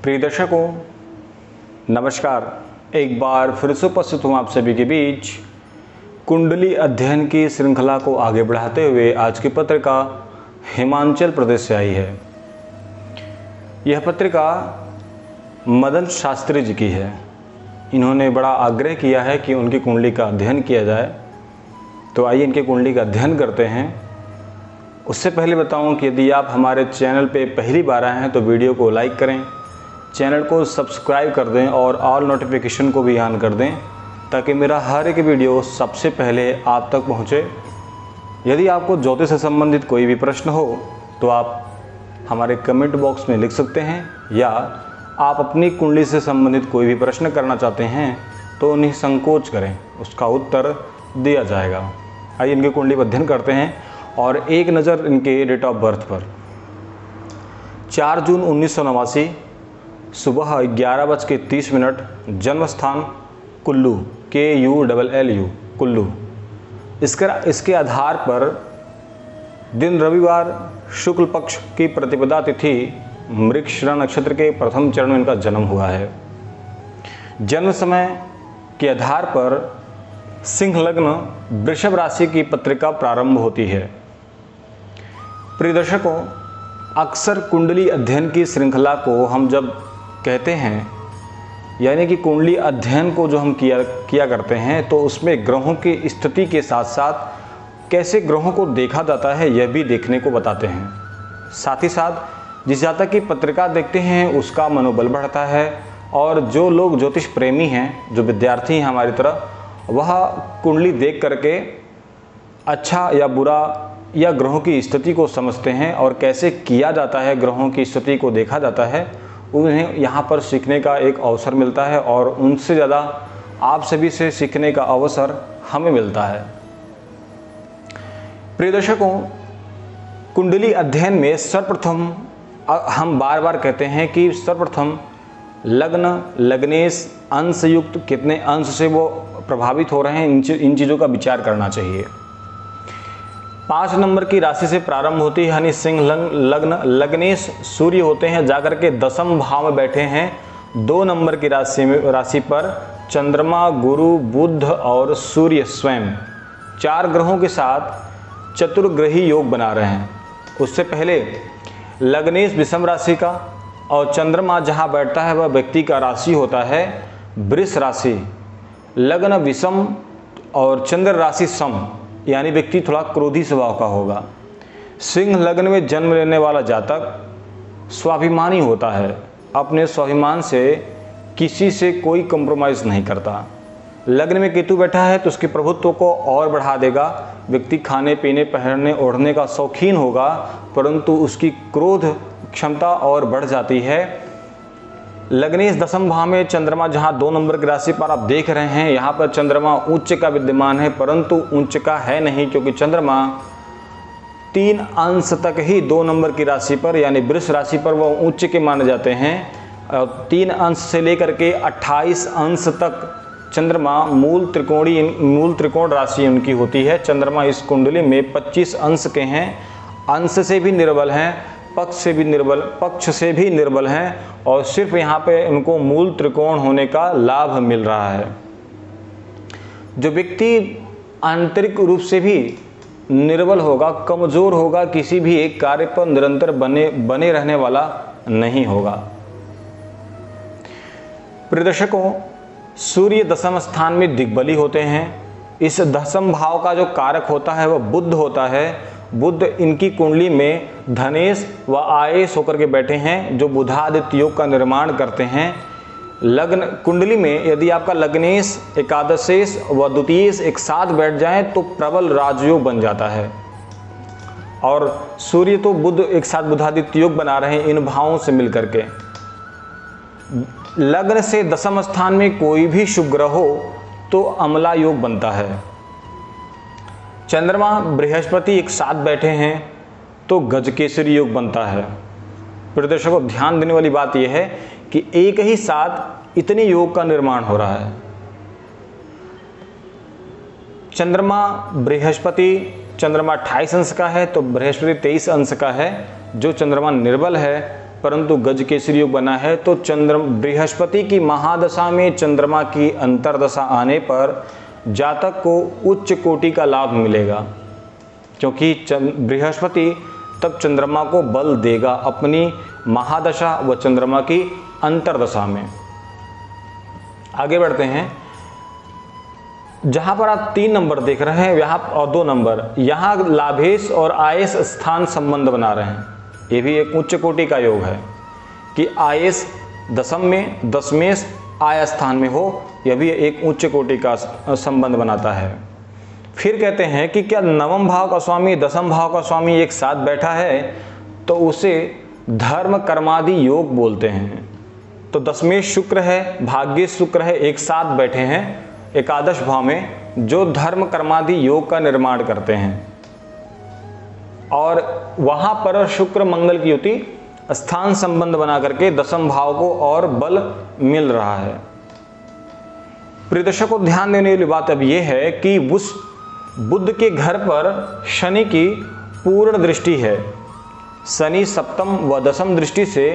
प्रिय दर्शकों, नमस्कार। एक बार फिर से उपस्थित हूँ आप सभी के बीच कुंडली अध्ययन की श्रृंखला को आगे बढ़ाते हुए। आज की पत्रिका हिमाचल प्रदेश से आई है। यह पत्रिका मदन शास्त्री जी की है। इन्होंने बड़ा आग्रह किया है कि उनकी कुंडली का अध्ययन किया जाए, तो आइए इनकी कुंडली का अध्ययन करते हैं। उससे पहले बताऊं कि यदि आप हमारे चैनल पे पहली बार आए हैं तो वीडियो को लाइक करें, चैनल को सब्सक्राइब कर दें और ऑल नोटिफिकेशन को भी ऑन कर दें ताकि मेरा हर एक वीडियो सबसे पहले आप तक पहुंचे। यदि आपको ज्योतिष से संबंधित कोई भी प्रश्न हो तो आप हमारे कमेंट बॉक्स में लिख सकते हैं, या आप अपनी कुंडली से संबंधित कोई भी प्रश्न करना चाहते हैं तो निसंकोच करें, उसका उत्तर दिया जाएगा। आइए इनकी कुंडली पर अध्ययन करते हैं और एक नज़र इनके डेट ऑफ बर्थ पर। 4 जून 1989 सुबह 11:30, जन्म स्थान कुल्लू, KULLU कुल्लू। इसके आधार पर दिन रविवार, शुक्ल पक्ष की प्रतिपदा तिथि, मृगशिरा नक्षत्र के प्रथम चरण में इनका जन्म हुआ है। जन्म समय के आधार पर सिंह लग्न, वृषभ राशि की पत्रिका प्रारंभ होती है। प्रिय दर्शकों, अक्सर कुंडली अध्ययन की श्रृंखला को हम जब कहते हैं, यानी कि कुंडली अध्ययन को जो हम किया करते हैं, तो उसमें ग्रहों की स्थिति के साथ साथ कैसे ग्रहों को देखा जाता है यह भी देखने को बताते हैं। साथ ही साथ जिस जातक की पत्रिका देखते हैं उसका मनोबल बढ़ता है, और जो लोग ज्योतिष प्रेमी हैं, जो विद्यार्थी हैं हमारी तरह, वह कुंडली देख करके अच्छा या बुरा या ग्रहों की स्थिति को समझते हैं और कैसे किया जाता है, ग्रहों की स्थिति को देखा जाता है, उन्हें यहाँ पर सीखने का एक अवसर मिलता है और उनसे ज़्यादा आप सभी से सीखने का अवसर हमें मिलता है। प्रिय दर्शकों, कुंडली अध्ययन में सर्वप्रथम हम बार बार कहते हैं कि सर्वप्रथम लग्न, लग्नेश, अंशयुक्त कितने अंश से वो प्रभावित हो रहे हैं, इन चीज़ों का विचार करना चाहिए। 5 नंबर की राशि से प्रारंभ होती है, यानी सिंह लग्न। लग्नेश सूर्य होते हैं, जाकर के 10वें भाव में बैठे हैं। 2 नंबर की राशि पर चंद्रमा, गुरु, बुध और सूर्य स्वयं 4 ग्रहों के साथ चतुर्ग्रही योग बना रहे हैं। उससे पहले लग्नेश विषम राशि का, और चंद्रमा जहां बैठता है वह व्यक्ति का राशि होता है वृष राशि। लग्न विषम और चंद्र राशि सम, यानी व्यक्ति थोड़ा क्रोधी स्वभाव का होगा। सिंह लग्न में जन्म लेने वाला जातक स्वाभिमानी होता है, अपने स्वाभिमान से किसी से कोई कंप्रोमाइज़ नहीं करता। लग्न में केतु बैठा है तो उसके प्रभुत्व को और बढ़ा देगा। व्यक्ति खाने पीने, पहनने ओढ़ने का शौकीन होगा, परंतु उसकी क्रोध क्षमता और बढ़ जाती है। लग्नेश 10वें भाव में चंद्रमा, जहां 2 नंबर की राशि पर आप देख रहे हैं, यहाँ पर चंद्रमा उच्च का विद्यमान है, परंतु उच्च का है नहीं, क्योंकि चंद्रमा 3 अंश तक ही 2 नंबर की राशि पर, यानी वृष राशि पर वह उच्च के माने जाते हैं। 3 अंश से लेकर के 28 अंश तक चंद्रमा मूल त्रिकोण राशि उनकी होती है। चंद्रमा इस कुंडली में 25 अंश के हैं, अंश से भी निर्बल हैं, पक्ष से भी निर्बल हैं, और सिर्फ यहाँ पे उनको मूल त्रिकोण होने का लाभ मिल रहा है। जो व्यक्ति आंतरिक रूप से भी निर्बल होगा, कमजोर होगा, किसी भी एक कार्य पर निरंतर बने रहने वाला नहीं होगा। प्रिय दर्शकों, सूर्य 10वें स्थान में दिग्बली होते हैं। इस 10वें भाव का जो कारक होता है वह बुध होता है। बुध इनकी कुंडली में धनेश व आयेश होकर के बैठे हैं, जो बुधादित्य योग का निर्माण करते हैं। लग्न कुंडली में यदि आपका लग्नेश, एकादशेश व द्वितीयेश एक साथ बैठ जाएं तो प्रबल राजयोग बन जाता है। और सूर्य तो बुध एक साथ बुधादित्य योग बना रहे हैं इन भावों से मिलकर के। लग्न से 10वें स्थान में कोई भी शुभ ग्रह हो तो अमला योग बनता है। चंद्रमा, बृहस्पति एक साथ बैठे हैं तो गजकेसरी योग बनता है। प्रिय दर्शकों, ध्यान देने वाली बात यह है कि एक ही साथ इतने योग का निर्माण हो रहा है। चंद्रमा बृहस्पति, चंद्रमा 28 अंश का है तो बृहस्पति 23 अंश का है। जो चंद्रमा निर्बल है परंतु गज केसरी योग बना है तो बृहस्पति की महादशा में चंद्रमा की अंतर्दशा आने पर जातक को उच्च कोटि का लाभ मिलेगा, क्योंकि बृहस्पति तब चंद्रमा को बल देगा अपनी महादशा व चंद्रमा की अंतर्दशा में। आगे बढ़ते हैं। जहां पर आप 3 नंबर देख रहे हैं यहाँ और 2 नंबर, यहाँ लाभेश और आयस स्थान संबंध बना रहे हैं। ये भी एक उच्च कोटि का योग है कि आयस दशम में, दशमेश आय स्थान में हो, यह भी एक उच्च कोटि का संबंध बनाता है। फिर कहते हैं कि क्या नवम भाव का स्वामी दशम भाव का स्वामी एक साथ बैठा है तो उसे धर्म कर्मादि योग बोलते हैं। तो दशमेश शुक्र है, भाग्येश शुक्र है, एक साथ बैठे हैं एकादश भाव में, जो धर्म कर्मादि योग का निर्माण करते हैं। और वहां पर शुक्र मंगल की युति स्थान संबंध बना करके दशम भाव को और बल मिल रहा है। प्रियदर्शक को ध्यान देने वाली बात अब यह है कि उस बुध के घर पर शनि की पूर्ण दृष्टि है। शनि सप्तम व दशम दृष्टि से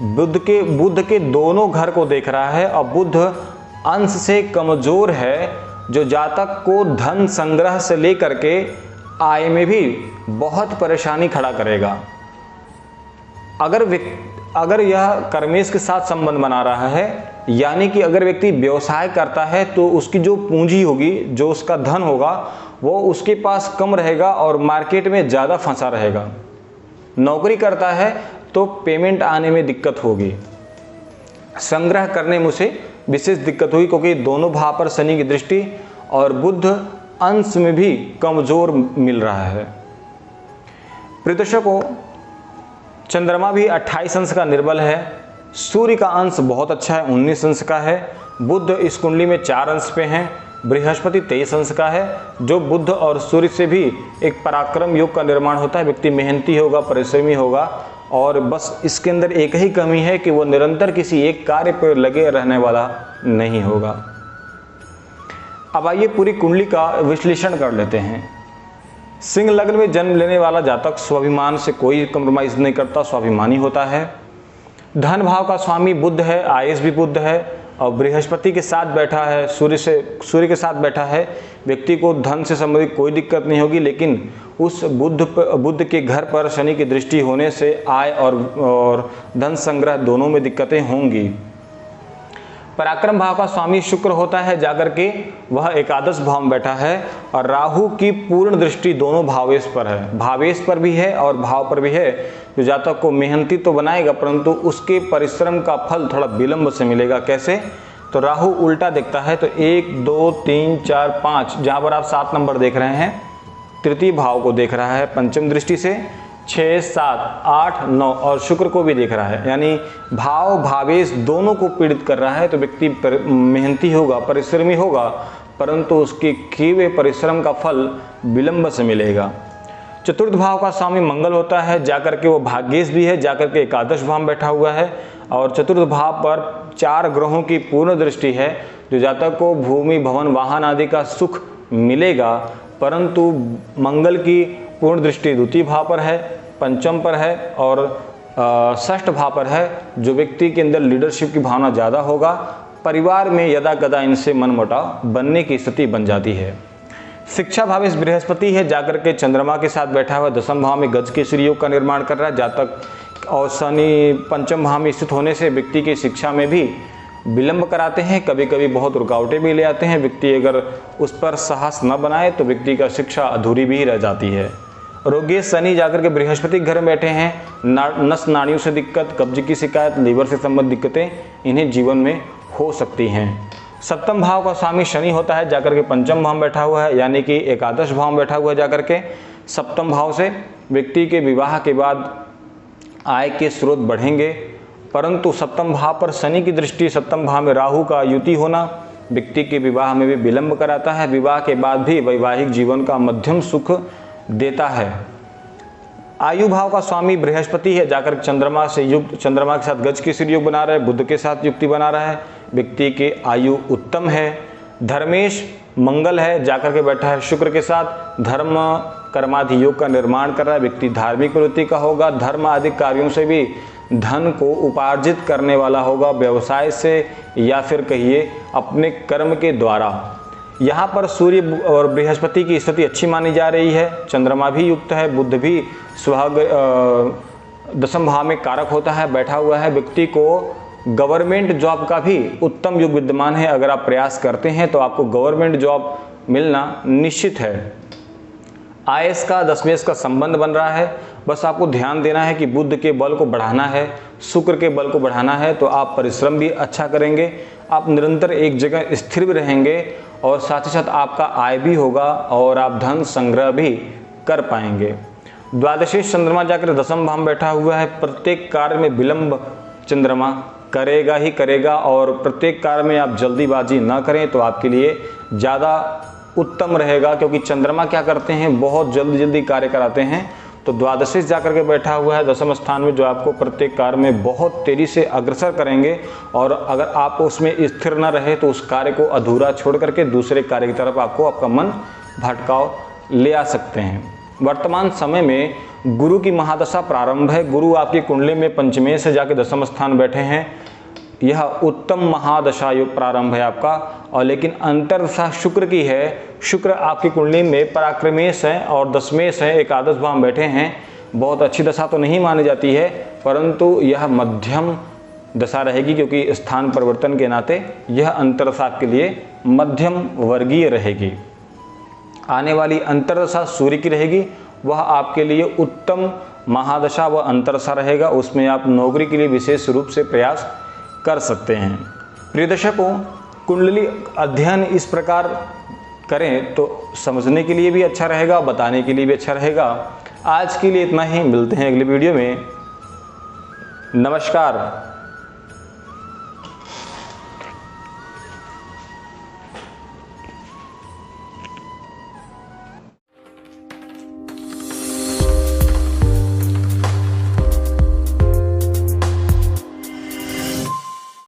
बुध के दोनों घर को देख रहा है और बुध अंश से कमजोर है, जो जातक को धन संग्रह से लेकर के आय में भी बहुत परेशानी खड़ा करेगा। अगर यह कर्मेश के साथ संबंध बना रहा है, यानी कि अगर व्यक्ति व्यवसाय करता है तो उसकी जो पूंजी होगी, जो उसका धन होगा, वो उसके पास कम रहेगा और मार्केट में ज़्यादा फंसा रहेगा। नौकरी करता है तो पेमेंट आने में दिक्कत होगी, संग्रह करने में उसे विशेष दिक्कत हुई, क्योंकि दोनों भाव पर शनि की दृष्टि और बुध अंश में भी कमजोर मिल रहा है। प्रियदर्शकों, चंद्रमा भी 28 अंश का निर्बल है, सूर्य का अंश बहुत अच्छा है, 19 अंश का है, बुध इस कुंडली में 4 अंश पे हैं, बृहस्पति 23 अंश का है, जो बुध और सूर्य से भी एक पराक्रम योग का निर्माण होता है। व्यक्ति मेहनती होगा, परिश्रमी होगा, और बस इसके अंदर एक ही कमी है कि वो निरंतर किसी एक कार्य पर लगे रहने वाला नहीं होगा। अब आइए पूरी कुंडली का विश्लेषण कर लेते हैं। सिंह लग्न में जन्म लेने वाला जातक स्वाभिमान से कोई कम्प्रोमाइज नहीं करता, स्वाभिमानी होता है। धन भाव का स्वामी बुध है, आयस भी बुध है और बृहस्पति के साथ बैठा है, सूर्य के साथ बैठा है। व्यक्ति को धन से संबंधित कोई दिक्कत नहीं होगी, लेकिन उस बुध के घर पर शनि की दृष्टि होने से आय और धन संग्रह दोनों में दिक्कतें होंगी। पराक्रम भाव का स्वामी शुक्र होता है, जाकर के वह एकादश भाव में बैठा है और राहु की पूर्ण दृष्टि दोनों भावेश पर है, भावेश पर भी है और भाव पर भी है, जो जातक को मेहनती तो बनाएगा परंतु उसके परिश्रम का फल थोड़ा विलंब से मिलेगा। कैसे? तो राहु उल्टा देखता है, तो 1 2 3 4 5, जहाँ पर आप 7 नंबर देख रहे हैं, तृतीय भाव को देख रहा है पंचम दृष्टि से, 6 7 8 9 और शुक्र को भी देख रहा है, यानी भाव भावेश दोनों को पीड़ित कर रहा है। तो व्यक्ति मेहनती होगा, परिश्रमी होगा, परंतु उसके किए हुए परिश्रम का फल विलंब से मिलेगा। चतुर्थ भाव का स्वामी मंगल होता है, जाकर के वो भाग्येश भी है, जाकर के एकादश भाव में बैठा हुआ है और चतुर्थ भाव पर 4 ग्रहों की पूर्ण दृष्टि है, जो जातक को भूमि भवन वाहन आदि का सुख मिलेगा। परंतु मंगल की पूर्ण दृष्टि द्वितीय भाव पर है, पंचम पर है और षष्ठ भाव पर है, जो व्यक्ति के अंदर लीडरशिप की भावना ज़्यादा होगा। परिवार में यदा कदा इनसे मनमुटाव बनने की स्थिति बन जाती है। शिक्षा भावेश बृहस्पति है, जाकर के चंद्रमा के साथ बैठा हुआ दशम भाव में गज केसरी योग का निर्माण कर रहा है। जातक और शनि पंचम भाव में स्थित होने से व्यक्ति की शिक्षा में भी विलंब कराते हैं, कभी कभी बहुत रुकावटें भी ले आते हैं। व्यक्ति अगर उस पर साहस न बनाए तो व्यक्ति का शिक्षा अधूरी भी रह जाती है। रोगी शनि जाकर के बृहस्पति घर में बैठे हैं, नस नाड़ियों से दिक्कत, कब्ज की शिकायत, लीवर से संबंधित दिक्कतें इन्हें जीवन में हो सकती हैं। सप्तम भाव का स्वामी शनि होता है, जाकर के पंचम भाव में बैठा हुआ है, यानी कि एकादश भाव में बैठा हुआ है। जाकर के सप्तम भाव से व्यक्ति के विवाह के बाद आय के स्रोत बढ़ेंगे, परंतु सप्तम भाव पर शनि की दृष्टि, सप्तम भाव में राहु का युति होना व्यक्ति के विवाह में भी विलंब कराता है। विवाह के बाद भी वैवाहिक जीवन का मध्यम सुख देता है। आयु भाव का स्वामी बृहस्पति है, जाकर चंद्रमा से युक्त, चंद्रमा के साथ गज केसरी योग बना रहा है, बुध के साथ युक्ति बना रहा है, व्यक्ति के आयु उत्तम है। धर्मेश मंगल है, जाकर के बैठा है शुक्र के साथ, धर्म कर्मादि योग का निर्माण कर रहा है, व्यक्ति धार्मिक प्रवृत्ति का होगा, धर्म आदि कार्यों से भी धन को उपार्जित करने वाला होगा, व्यवसाय से या फिर कहिए अपने कर्म के द्वारा। यहाँ पर सूर्य और बृहस्पति की स्थिति अच्छी मानी जा रही है, चंद्रमा भी युक्त है, बुध भी सुहाग दशम भाव में कारक होता है, बैठा हुआ है। व्यक्ति को गवर्नमेंट जॉब का भी उत्तम योग विद्यमान है। अगर आप प्रयास करते हैं तो आपको गवर्नमेंट जॉब मिलना निश्चित है। आयस का दशमेश का संबंध बन रहा है। बस आपको ध्यान देना है कि बुध के बल को बढ़ाना है, शुक्र के बल को बढ़ाना है, तो आप परिश्रम भी अच्छा करेंगे, आप निरंतर एक जगह स्थिर भी रहेंगे और साथ ही साथ आपका आय भी होगा और आप धन संग्रह भी कर पाएंगे। द्वादशी चंद्रमा जाकर दशम भाव में बैठा हुआ है। प्रत्येक कार्य में विलंब चंद्रमा करेगा ही करेगा और प्रत्येक कार्य में आप जल्दीबाजी ना करें तो आपके लिए ज़्यादा उत्तम रहेगा, क्योंकि चंद्रमा क्या करते हैं, बहुत जल्दी कार्य कराते हैं। तो द्वादशी जाकर के बैठा हुआ है दशम स्थान में, जो आपको प्रत्येक कार्य में बहुत तेज़ी से अग्रसर करेंगे और अगर आप उसमें स्थिर न रहे तो उस कार्य को अधूरा छोड़ करके दूसरे कार्य की तरफ आपको आपका मन भटकाव ले आ सकते हैं। वर्तमान समय में गुरु की महादशा प्रारंभ है। गुरु आपकी कुंडली में पंचमेश से जाके दशम स्थान बैठे हैं। यह उत्तम महादशा योग प्रारंभ है आपका, और लेकिन अंतरदशा शुक्र की है। शुक्र आपकी कुंडली में पराक्रमेश है और दशमेश है, एकादश भाव में बैठे हैं। बहुत अच्छी दशा तो नहीं मानी जाती है, परंतु यह मध्यम दशा रहेगी, क्योंकि स्थान परिवर्तन के नाते यह अंतरदशा आपके लिए मध्यम वर्गीय रहेगी। आने वाली अंतरदशा सूर्य की रहेगी, वह आपके लिए उत्तम महादशा व अंतरदशा रहेगा। उसमें आप नौकरी के लिए विशेष रूप से प्रयास कर सकते हैं। प्रिय दर्शकों, कुंडली अध्ययन इस प्रकार करें तो समझने के लिए भी अच्छा रहेगा, बताने के लिए भी अच्छा रहेगा। आज के लिए इतना ही, मिलते हैं अगले वीडियो में। नमस्कार।